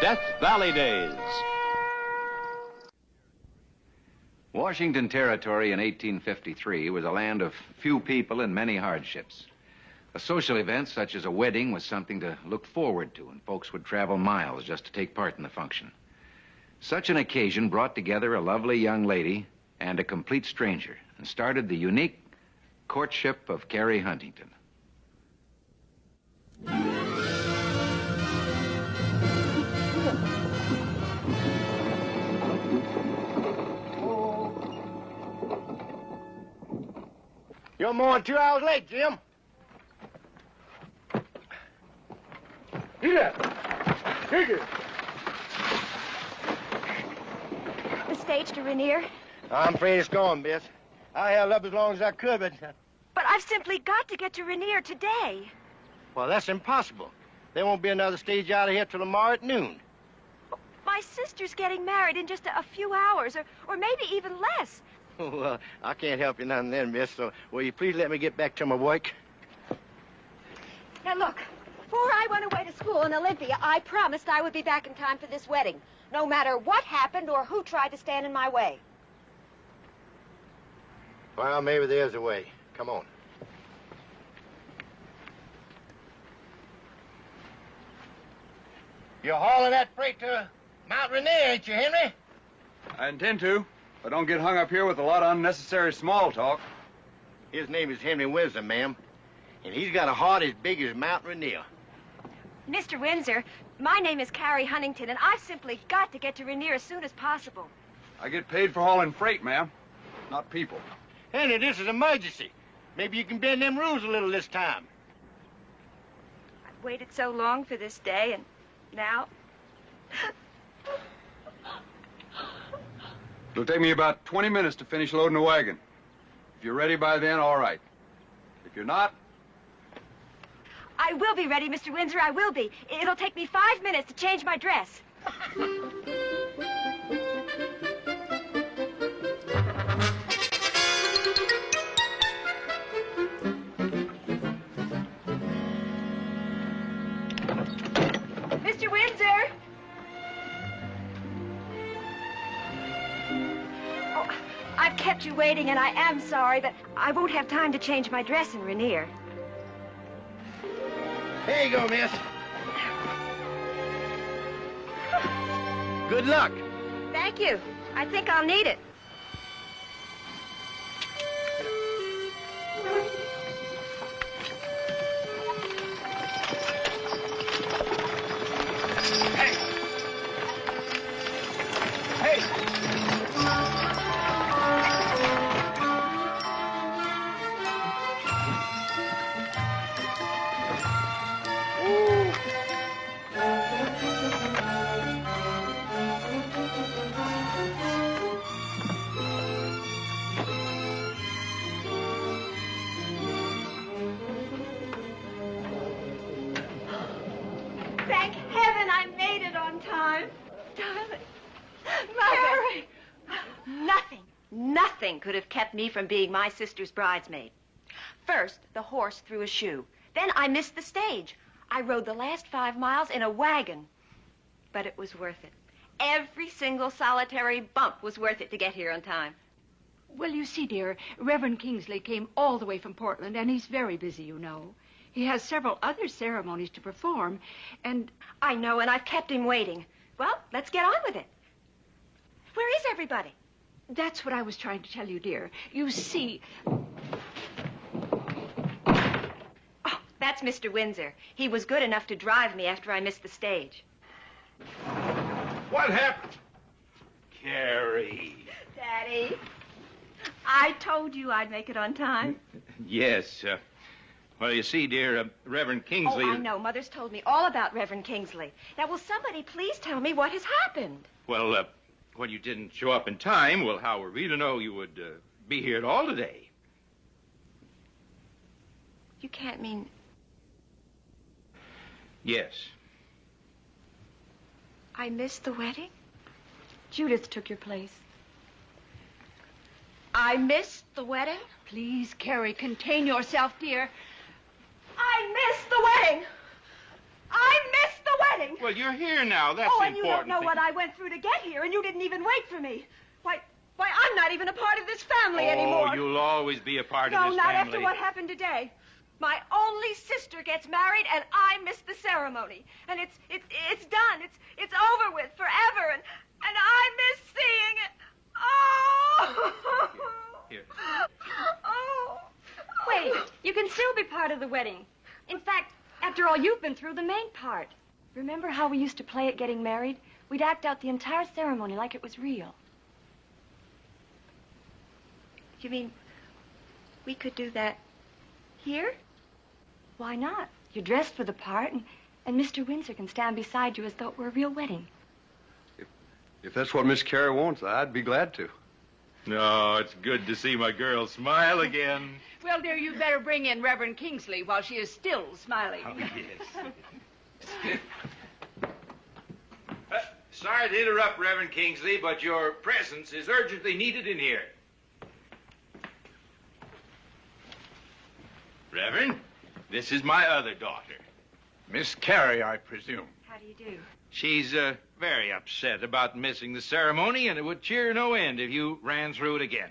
Death Valley Days. Washington Territory in 1853 was a land of few people and many hardships. A social event such as a wedding was something to look forward to, and folks would travel miles just to take part in the function. Such an occasion brought together a lovely young lady and a complete stranger and started the unique courtship of Carrie Huntington. You're more than 2 hours late, Jim. Here. Here. The stage to Rainier? I'm afraid it's gone, miss. I held up as long as I could, but... But I've simply got to get to Rainier today. Well, that's impossible. There won't be another stage out of here till tomorrow at noon. My sister's getting married in just a few hours, or maybe even less. Well, I can't help you none then, miss, so will you please let me get back to my work? Now, look, before I went away to school in Olympia, I promised I would be back in time for this wedding, no matter what happened or who tried to stand in my way. Well, maybe there's a way. Come on. You're hauling that freight to Mount Rainier, ain't you, Henry? I intend to, but don't get hung up here with a lot of unnecessary small talk. His name is Henry Windsor, ma'am, and he's got a heart as big as Mount Rainier. Mr. Windsor, my name is Carrie Huntington, and I've simply got to get to Rainier as soon as possible. I get paid for hauling freight, ma'am, not people. Henry, this is an emergency. Maybe you can bend them rules a little this time. I've waited so long for this day, and now... It'll take me about 20 minutes to finish loading the wagon. If you're ready by then, all right. If you're not... I will be ready, Mr. Windsor, I will be. It'll take me 5 minutes to change my dress. Mr. Windsor! Oh, I've kept you waiting, and I am sorry, but I won't have time to change my dress in Rainier. Here you go, miss. Good luck. Thank you. I think I'll need it. Hey! Hey! Thank heaven I made it on time. Darling. Mother. Nothing could have kept me from being my sister's bridesmaid. First, the horse threw a shoe. Then I missed the stage. I rode the last 5 miles in a wagon. But it was worth it. Every single solitary bump was worth it to get here on time. Well, you see, dear, Reverend Kingsley came all the way from Portland, and he's very busy, you know. He has several other ceremonies to perform, and... I know, and I've kept him waiting. Well, let's get on with it. Where is everybody? That's what I was trying to tell you, dear. You see... Oh, that's Mr. Windsor. He was good enough to drive me after I missed the stage. What happened? Carrie. Daddy, I told you I'd make it on time. Yes. Well, you see, dear, Reverend Kingsley... Oh, I know. Mother's told me all about Reverend Kingsley. Now, will somebody please tell me what has happened? Well, when you didn't show up in time, well, how were we to know you would be here at all today? You can't mean... Yes. I missed the wedding? Judith took your place. I missed the wedding? Please, Carrie, contain yourself, dear. I missed the wedding! I missed the wedding! wedding. Well, you're here now. That's Oh, the and you don't important know thing. what I went through to get here, and you didn't even wait for me. Why, I'm not even a part of this family anymore. Oh, you'll always be a part of No, this not family. after what happened today. My only sister gets married, and I missed the ceremony. And it's done. It's over with forever, and I miss seeing it. Oh! Here. Oh! Wait, you can still be part of the wedding. In fact, after all, you've been through the main part. Remember how we used to play at getting married? We'd act out the entire ceremony like it was real. You mean we could do that here? Why not? You're dressed for the part, and Mr. Windsor can stand beside you as though it were a real wedding. If that's what Miss Carrie wants, I'd be glad to. No, it's good to see my girl smile again. Well, dear, you better bring in Reverend Kingsley while she is still smiling. Oh, yes. Sorry to interrupt, Reverend Kingsley, but your presence is urgently needed in here. Reverend, this is my other daughter. Miss Carrie, I presume. How do you do? She's very upset about missing the ceremony, and it would cheer no end if you ran through it again.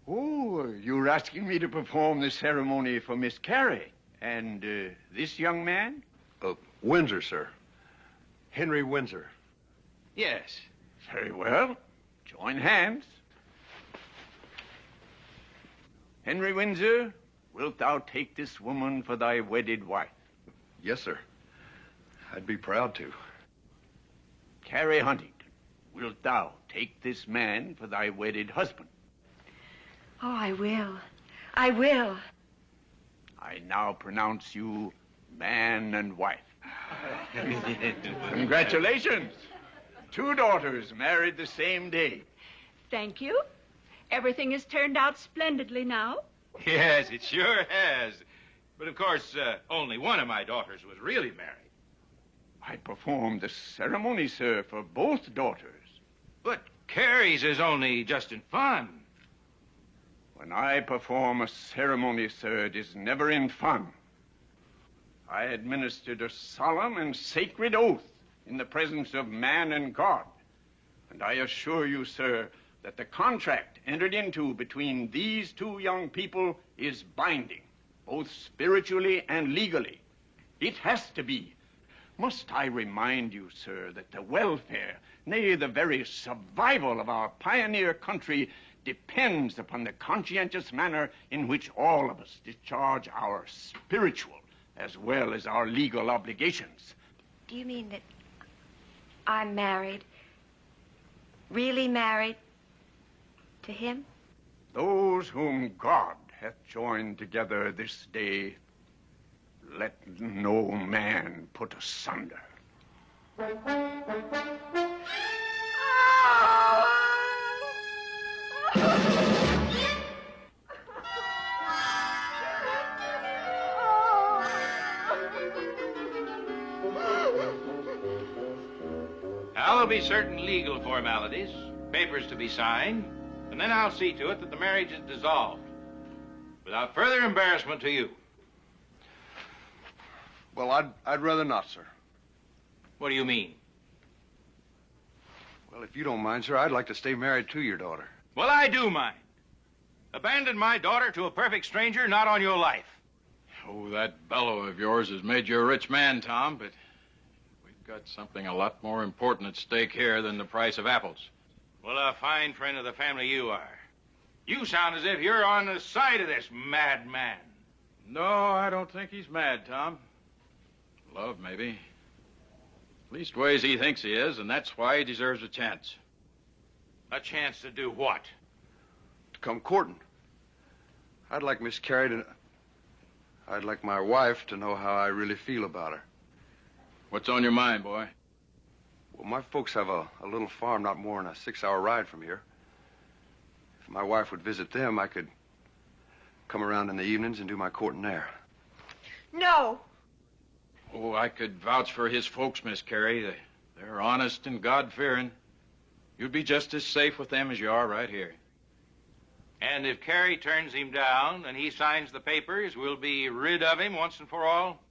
Oh, you're asking me to perform the ceremony for Miss Carrie. And this young man? Windsor, sir. Henry Windsor. Yes. Very well. Join hands. Henry Windsor, wilt thou take this woman for thy wedded wife? Yes, sir. I'd be proud to. Carrie Huntington, wilt thou take this man for thy wedded husband? Oh, I will. I will. I now pronounce you man and wife. Congratulations. 2 daughters married the same day. Thank you. Everything has turned out splendidly now. Yes, it sure has. But of course, only one of my daughters was really married. I performed the ceremony, sir, for both daughters. But Carrie's is only just in fun. When I perform a ceremony, sir, it is never in fun. I administered a solemn and sacred oath in the presence of man and God. And I assure you, sir, that the contract entered into between these 2 young people is binding, both spiritually and legally. It has to be. Must I remind you, sir, that the welfare, nay, the very survival of our pioneer country depends upon the conscientious manner in which all of us discharge our spiritual as well as our legal obligations. Do you mean that I'm married? Really married? To him? Those whom God hath joined together this day, let no man put asunder. Now, there'll be certain legal formalities, papers to be signed, and then I'll see to it that the marriage is dissolved. Without further embarrassment to you. Well, I'd rather not, sir. What do you mean? Well, if you don't mind, sir, I'd like to stay married to your daughter. Well, I do mind. Abandon my daughter to a perfect stranger, not on your life. Oh, that bellow of yours has made you a rich man, Tom, but we've got something a lot more important at stake here than the price of apples. Well, a fine friend of the family you are. You sound as if you're on the side of this madman. No, I don't think he's mad, Tom. Love, maybe. Leastways, he thinks he is, and that's why he deserves a chance. A chance to do what? To come courting. I'd like Miss Carrie to... I'd like my wife to know how I really feel about her. What's on your mind, boy? Well, my folks have a little farm not more than a 6-hour ride from here. If my wife would visit them, I could come around in the evenings and do my courting there. No. Oh, I could vouch for his folks, Miss Carrie. They're honest and God-fearing. You'd be just as safe with them as you are right here. And if Carrie turns him down and he signs the papers, we'll be rid of him once and for all?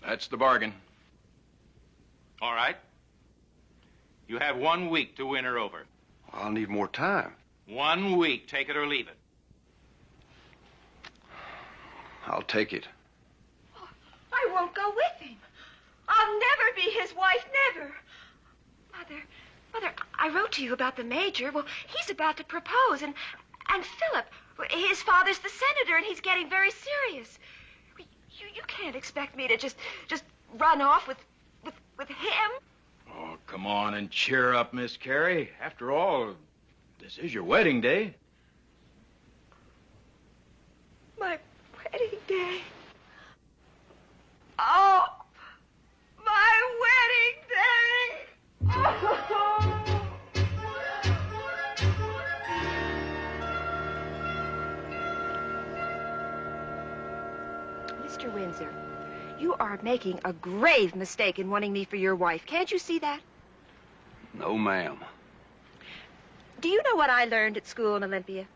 That's the bargain. All right. You have 1 week to win her over. I'll need more time. 1 week, take it or leave it. I'll take it. I won't go with him. I'll never be his wife, never. Mother, I wrote to you about the Major. Well, he's about to propose, and Philip, his father's the senator, and he's getting very serious. You can't expect me to just run off with him. Oh, come on and cheer up, Miss Carrie. After all, this is your wedding day. My wedding day. Oh, my wedding day. Oh. Mr. Windsor, you are making a grave mistake in wanting me for your wife. Can't you see that? No, ma'am. Do you know what I learned at school in Olympia?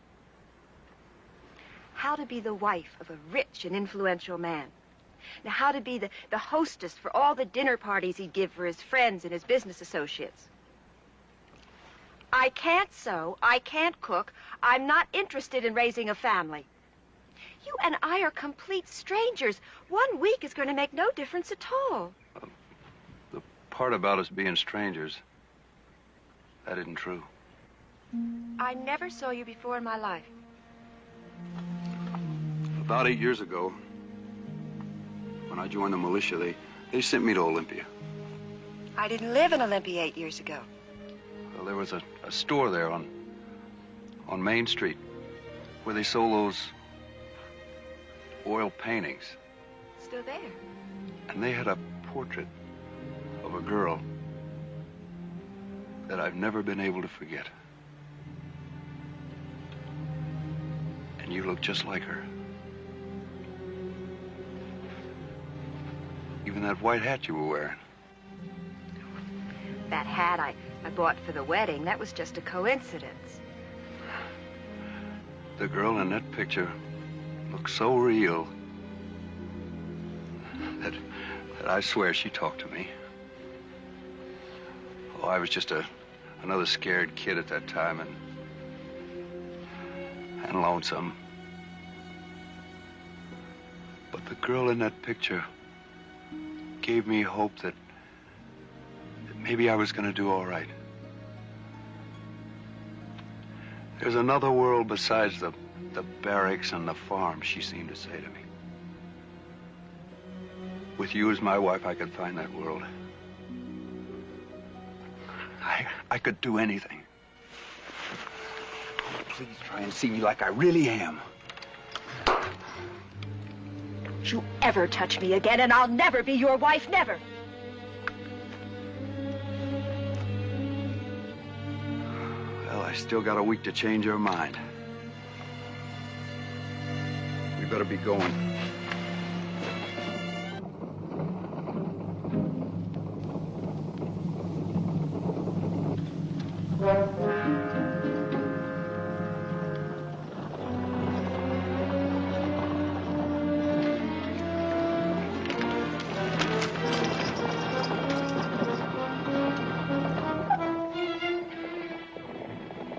How to be the wife of a rich and influential man. Now, how to be the hostess for all the dinner parties he'd give for his friends and his business associates. I can't sew. I can't cook. I'm not interested in raising a family. You and I are complete strangers. 1 week is going to make no difference at all. The part about us being strangers, that isn't true. I never saw you before in my life. About 8 years ago, when I joined the militia, they sent me to Olympia. I didn't live in Olympia 8 years ago. Well, there was a store there on Main Street where they sold those oil paintings. Still there. And they had a portrait of a girl that I've never been able to forget. And you look just like her. Even that white hat you were wearing. That hat I bought for the wedding, that was just a coincidence. The girl in that picture looked so real that I swear she talked to me. Oh, I was just another scared kid at that time and lonesome. But the girl in that picture gave me hope that maybe I was going to do all right. There's another world besides the barracks and the farm, she seemed to say to me. With you as my wife, I could find that world. I could do anything. Please try and see me like I really am. Don't you ever touch me again, and I'll never be your wife, never. Well, I still got a week to change her mind. We better be going.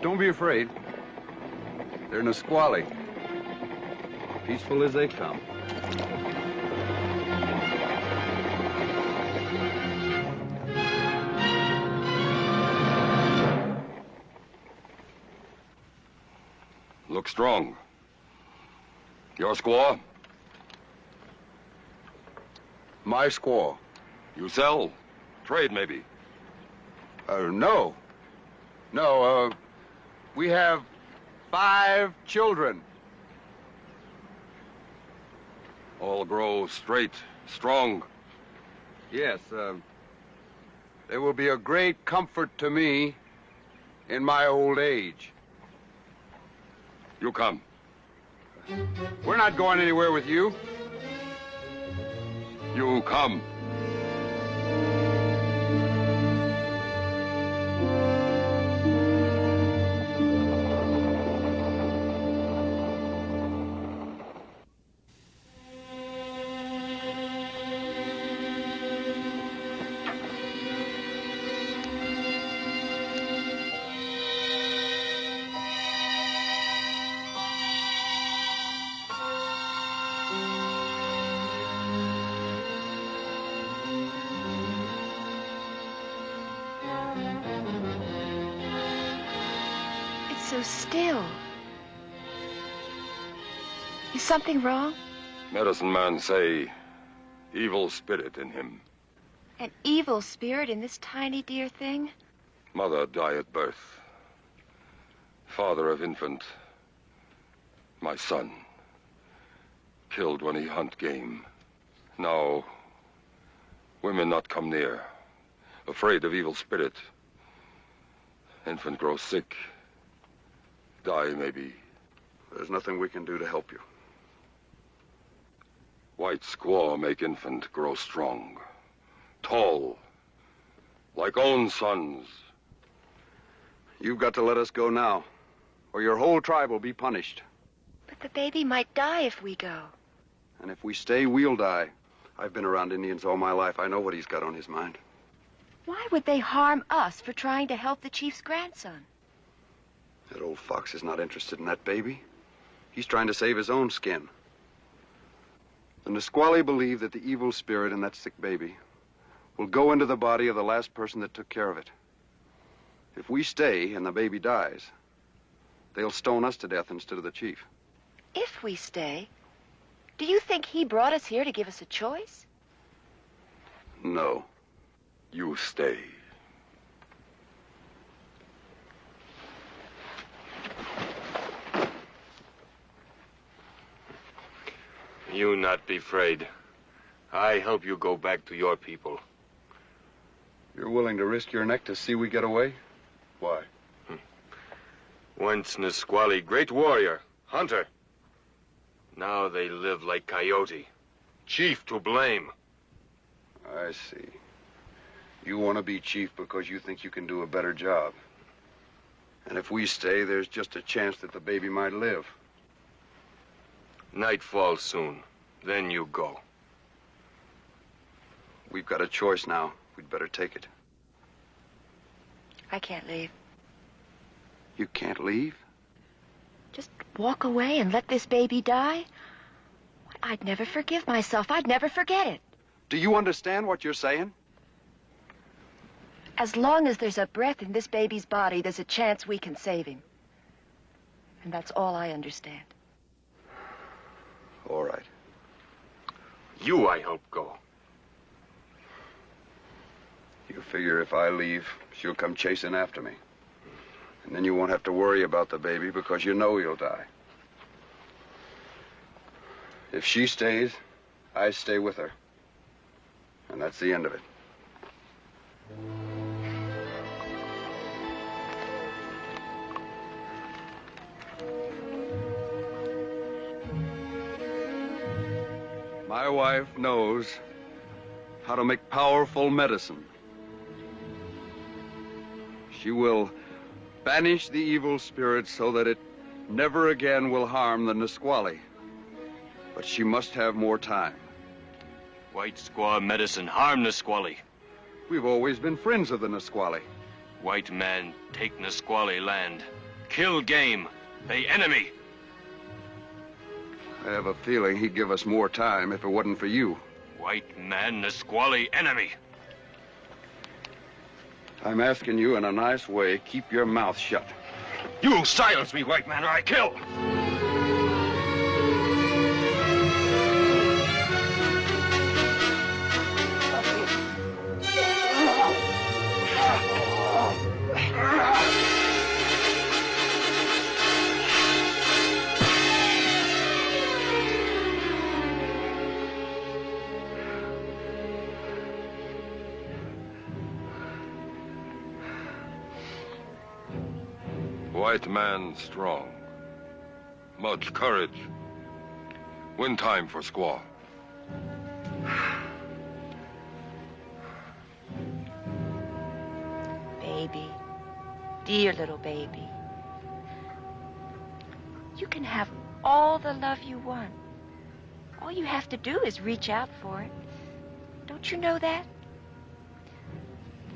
Don't be afraid. They're Nisqually. Peaceful as they come. Look strong. Your squaw? My squaw. You sell? Trade, maybe? No. No, we have 5 children. All grow straight, strong. Yes, they will be a great comfort to me in my old age. You come. We're not going anywhere with you. You come. so still. Is something wrong? Medicine man say evil spirit in him. An evil spirit in this tiny dear thing? Mother die at birth. Father of infant, my son, killed when he hunt game. Now, women not come near, afraid of evil spirit. Infant grows sick, die maybe. There's nothing we can do to help you. White squaw make infant grow strong, tall, like own sons. You've got to let us go now, or your whole tribe will be punished. But the baby might die if we go. And if we stay, we'll die. I've been around Indians all my life. I know what he's got on his mind. Why would they harm us for trying to help the chief's grandson? That old fox is not interested in that baby. He's trying to save his own skin. The Nisqually believe that the evil spirit in that sick baby will go into the body of the last person that took care of it. If we stay and the baby dies, they'll stone us to death instead of the chief. If we stay? Do you think he brought us here to give us a choice? No. You stay. You not be afraid. I help you go back to your people. You're willing to risk your neck to see we get away? Why? Once Nisqually, great warrior, hunter. Now they live like coyote. Chief to blame. I see. You want to be chief because you think you can do a better job. And if we stay, there's just a chance that the baby might live. Night falls soon. Then you go. We've got a choice now. We'd better take it. I can't leave. You can't leave? Just walk away and let this baby die? I'd never forgive myself. I'd never forget it. Do you understand what you're saying? As long as there's a breath in this baby's body, there's a chance we can save him. And that's all I understand. All right. You I help go. You figure if I leave, she'll come chasing after me. And then you won't have to worry about the baby because you know he'll die. If she stays, I stay with her. And that's the end of it. My wife knows how to make powerful medicine. She will banish the evil spirit so that it never again will harm the Nisqually. But she must have more time. White squaw medicine harm Nisqually. We've always been friends of the Nisqually. White man take Nisqually land. Kill game. They enemy. I have a feeling he'd give us more time if it wasn't for you. White man, Nisqually enemy. I'm asking you in a nice way, keep your mouth shut. You silence me, white man, or I kill. White man strong. Much courage. Win time for squaw. Baby. Dear little baby. You can have all the love you want. All you have to do is reach out for it. Don't you know that?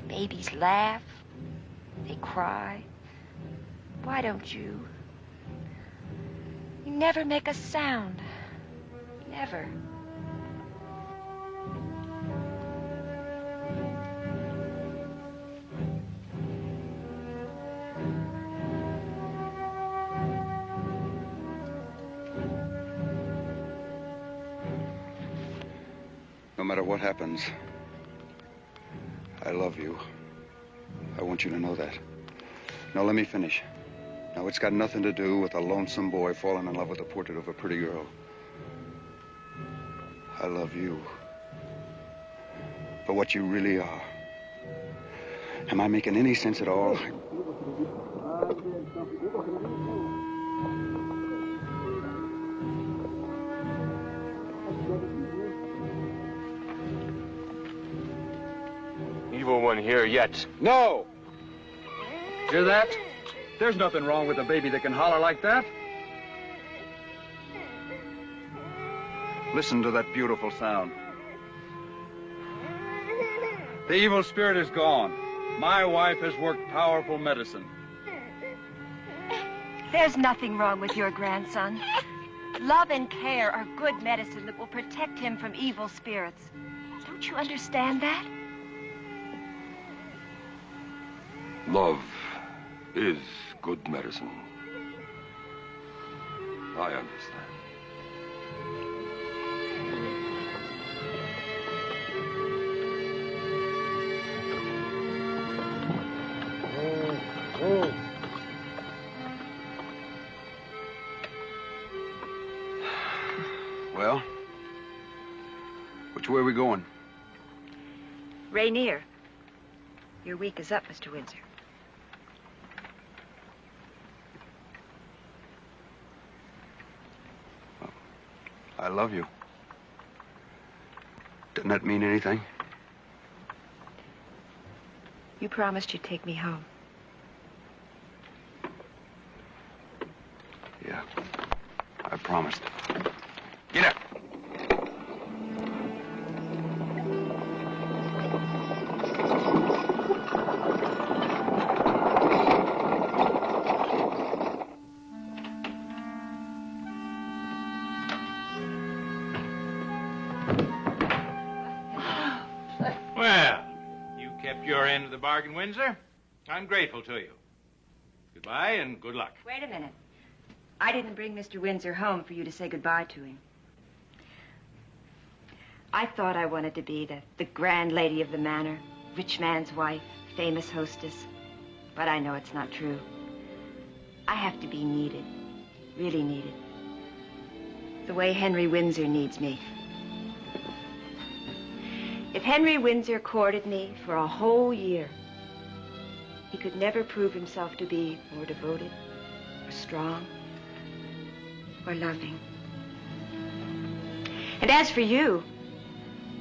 Babies laugh. They cry. Why don't you? You never make a sound. Never. No matter what happens, I love you. I want you to know that. Now, let me finish. Now, it's got nothing to do with a lonesome boy falling in love with a portrait of a pretty girl. I love you for what you really are. Am I making any sense at all? Evil one here yet. No! Hear that? There's nothing wrong with a baby that can holler like that. Listen to that beautiful sound. The evil spirit is gone. My wife has worked powerful medicine. There's nothing wrong with your grandson. Love and care are good medicine that will protect him from evil spirits. Don't you understand that? Love is good medicine. I understand. Well, which way are we going? Rainier, your week is up, Mr. Windsor. I love you. Doesn't that mean anything? You promised you'd take me home. Yeah, I promised. Get up. Well, you kept your end of the bargain, Windsor. I'm grateful to you. Goodbye and good luck. Wait a minute. I didn't bring Mr. Windsor home for you to say goodbye to him. I thought I wanted to be the grand lady of the manor, rich man's wife, famous hostess. But I know it's not true. I have to be needed, really needed. The way Henry Windsor needs me. If Henry Windsor courted me for a whole year, he could never prove himself to be more devoted, or strong, or loving. And as for you,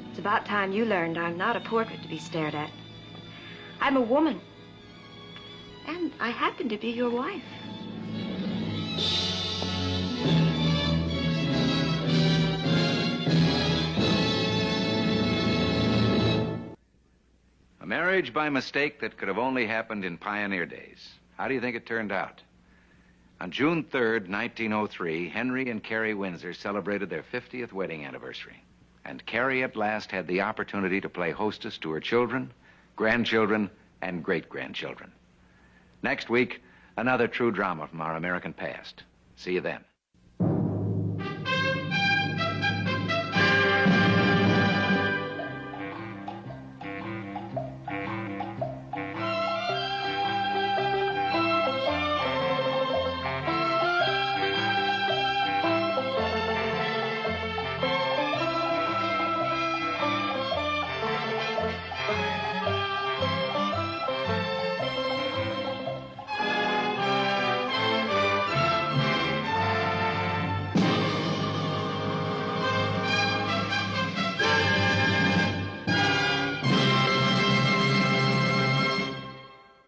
it's about time you learned I'm not a portrait to be stared at. I'm a woman. And I happen to be your wife. A marriage by mistake that could have only happened in pioneer days. How do you think it turned out? On June 3rd, 1903, Henry and Carrie Windsor celebrated their 50th wedding anniversary. And Carrie at last had the opportunity to play hostess to her children, grandchildren, and great-grandchildren. Next week, another true drama from our American past. See you then.